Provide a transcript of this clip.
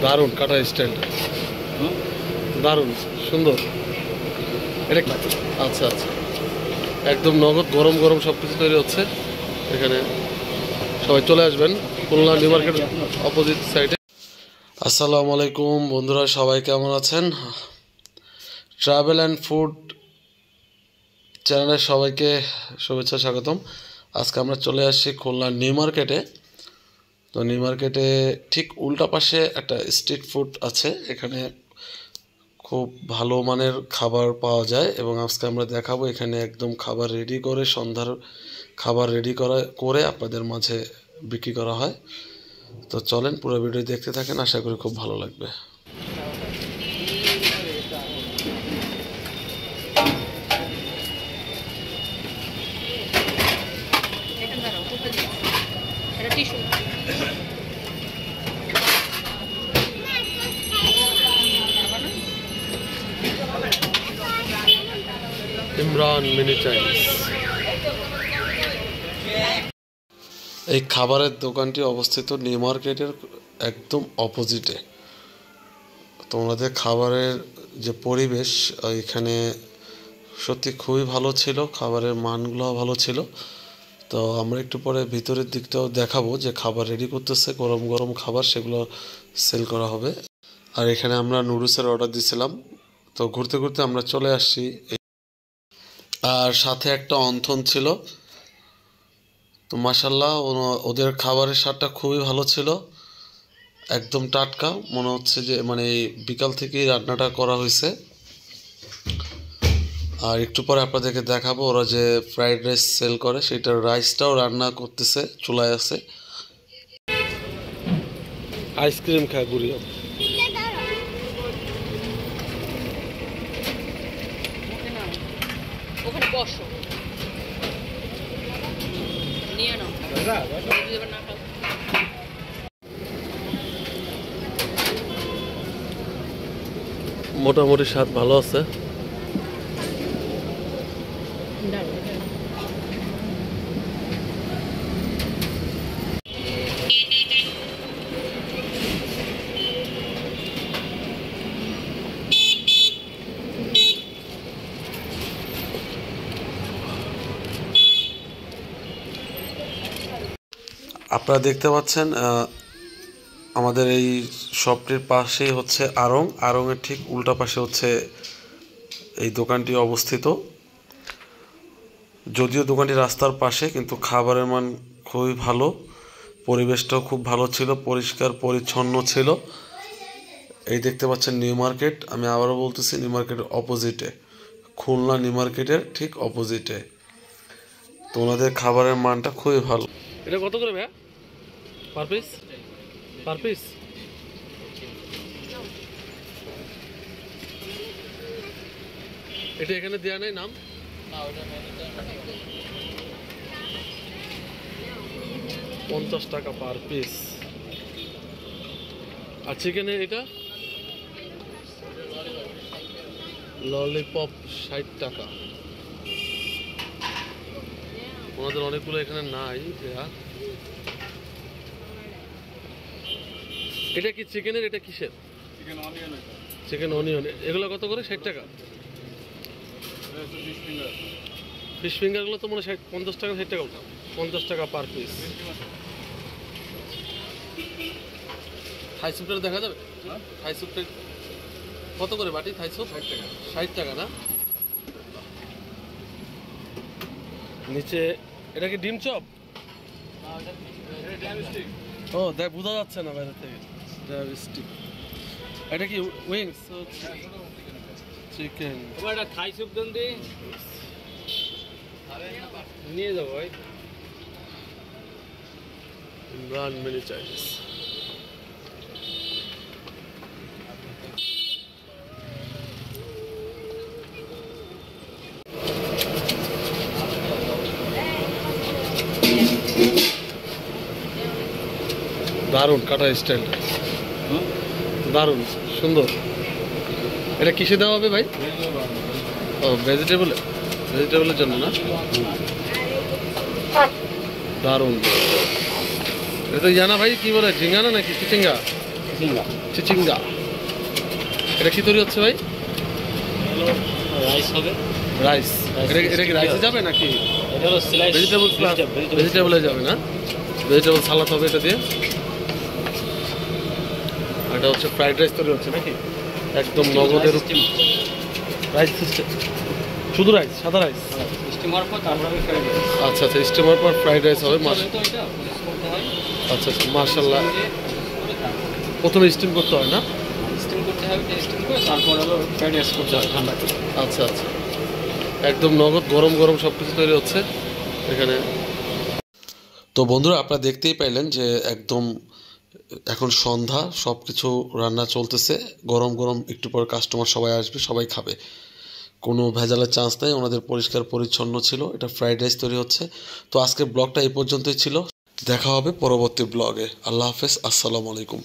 দারুণ কাটা স্টাইলটা, দারুণ সুন্দর। এটা আচ্ছা আচ্ছা, একদম নগদ গরম গরম সব কিছু তৈরি হচ্ছে এখানে। সবাই চলে আসবেন খুলনা নিউ মার্কেট অপোজিট সাইডে। আসসালামু আলাইকুম বন্ধুরা, সবাই কেমন আছেন? ট্রাভেল অ্যান্ড ফুড চ্যানেলে সবাইকে শুভেচ্ছা স্বাগতম। আজকে আমরা চলে আসছি খুলনা নিউ মার্কেটে। তো নিউ মার্কেটে ঠিক উল্টা পাশে একটা স্ট্রিট ফুড আছে, এখানে খুব ভালো মানের খাবার পাওয়া যায় এবং আজকে আমরা দেখাবো এখানে একদম খাবার রেডি করে, সন্ধ্যার খাবার রেডি করে আপনাদের মাঝে বিক্রি করা হয়। তো চলেন পুরো ভিডিও দেখতে থাকেন, আশা করি খুব ভালো লাগবে। Imran mini Chinese. এই খাবারের দোকানটি অবস্থিত নিউ মার্কেটের একদম অপোজিটে। তোমাদের খাবারের যে পরিবেশ এখানে সত্যি খুবই ভালো ছিল, খাবারের মানগুলো ভালো ছিল। তো আমরা একটু পরে ভিতরের দিকটাও দেখাবো যে খাবার রেডি করতেছে, গরম গরম খাবার সেগুলো সেল করা হবে। আর এখানে আমরা নুডলসের অর্ডার দিয়েছিলাম। তো ঘুরতে ঘুরতে আমরা চলে আসছি, আর সাথে একটা অন্থন ছিল। তো মাশাল্লাহ ওদের খাবারের স্বাদটা খুবই ভালো ছিল, একদম টাটকা, মনে হচ্ছে যে মানে বিকাল থেকেই রান্নাটা করা হয়েছে। আর একটু পরে আপনাদেরকে দেখাবো ওরা যে ফ্রাইড রাইস সেল করে সেটার রাইসটাও রান্না করতেছে, চুলায় আছে। আইসক্রিম খায় গুড়িয়া। ওখানে বসো, নিয়ে নাও। মোটামুটি স্বাদ ভালো আছে। আপনারা দেখতে পাচ্ছেন আমাদের এই শপটির পাশেই হচ্ছে আড়ংয়ের ঠিক উল্টা পাশে হচ্ছে এই দোকানটি অবস্থিত। যদিও দোকানটি রাস্তার পাশে, কিন্তু খাবারের মান খুবই ভালো, পরিবেশটাও খুব ভালো ছিল, পরিষ্কার পরিচ্ছন্ন ছিল। এই দেখতে পাচ্ছেন নিউ মার্কেট, আমি আবারও বলতেছি নিউ মার্কেটের অপোজিটে, খুলনা নিউ মার্কেটের ঠিক অপোজিটে। তো ওনাদের খাবারের মানটা খুবই ভালো। এটা কত করে ভাইয়া পার পিস? পার পিস এটা এখানে দেওয়া নেই নাম? 50 টাকা পার পিস। আর চিকেনের এটা ললিপপ 60 টাকা। ওনাদের অনেকগুলো এখানে নাই। এটা কি চিকেনের? এটা কিসের? Chicken onion. এগুলো কত করে? 60 টাকা। ফিশ ফিঙ্গার গুলো তো মনে হয় 50 টাকা, 60 টাকা, 50 টাকা পার পিস। থাই স্যুপটা দেখা যাবে? থাই স্যুপটা কত করে বাটি? থাই স্যুপ 60 টাকা না? নিচে এটা কি ডিম চপ? ও দেখ, বোঝা যাচ্ছে না বাইরে থেকে। এটা কি উইংস? চিকেন। এটা থাই স্যুপ দেন দি, নিয়ে যাবো ভাই। Imran mini Chinese. দারুণ কাটা স্টাইলটা, দারুণ সুন্দর। এটা কিসে দেওয়া হবে ভাই? ও ভেজিটেবলের জন্য না? দারুণ। এটা তো জানা ভাই কি বলে, ঝিঙ্গা না নাকি চিচিঙ্গা? চিচিঙ্গা চিচিঙ্গা। এটা কি তৈরি হচ্ছে ভাই? রাইস হবে। রাইস। এটা কি রাইসে যাবে নাকি এটা হলো স্লাইস ভেজিটেবল ভেজিটেবলে যাবে না? ভেজিটেবল সালাদ হবে এটা দিয়ে। আর এটা হচ্ছে ফ্রাইড রাইস তৈরি হচ্ছে নাকি? একদম নগদের রাইস সিস্টেম। শুধু রাইস, সাদা রাইস। স্টিমার পর তারপর আমি ফ্রাইড রাইস। আচ্ছা আচ্ছা, স্টিমার পর ফ্রাইড রাইস হবে। তো এটা প্রসেস করতে হয়। আচ্ছা আচ্ছা, মাশাআল্লাহ। প্রথমে স্টিম করতে হয় না? স্টিম করতে হবে, স্টিম করে তারপর হলো ফ্রাইড রাইস করতে হয় ঠান্ডা করে। আচ্ছা আচ্ছা, একদম নগদ গরম গরম সব কিছু তৈরি হচ্ছে এখানে। তো বন্ধুরা, আপনারা দেখতেই পাইলেন যে একদম এখন সন্ধ্যা, সব কিছু রান্না চলতেছে গরম গরম। একটু পর কাস্টমার সবাই আসবে, সবাই খাবে, কোনো ভেজালের চান্স নেই। ওনাদের পরিষ্কার পরিচ্ছন্ন ছিল। এটা ফ্রাইড রাইস তৈরি হচ্ছে। তো আজকের ব্লগটা এই পর্যন্তই ছিল। দেখা হবে পরবর্তী ব্লগে। আল্লাহ হাফেজ, আসসালামু আলাইকুম।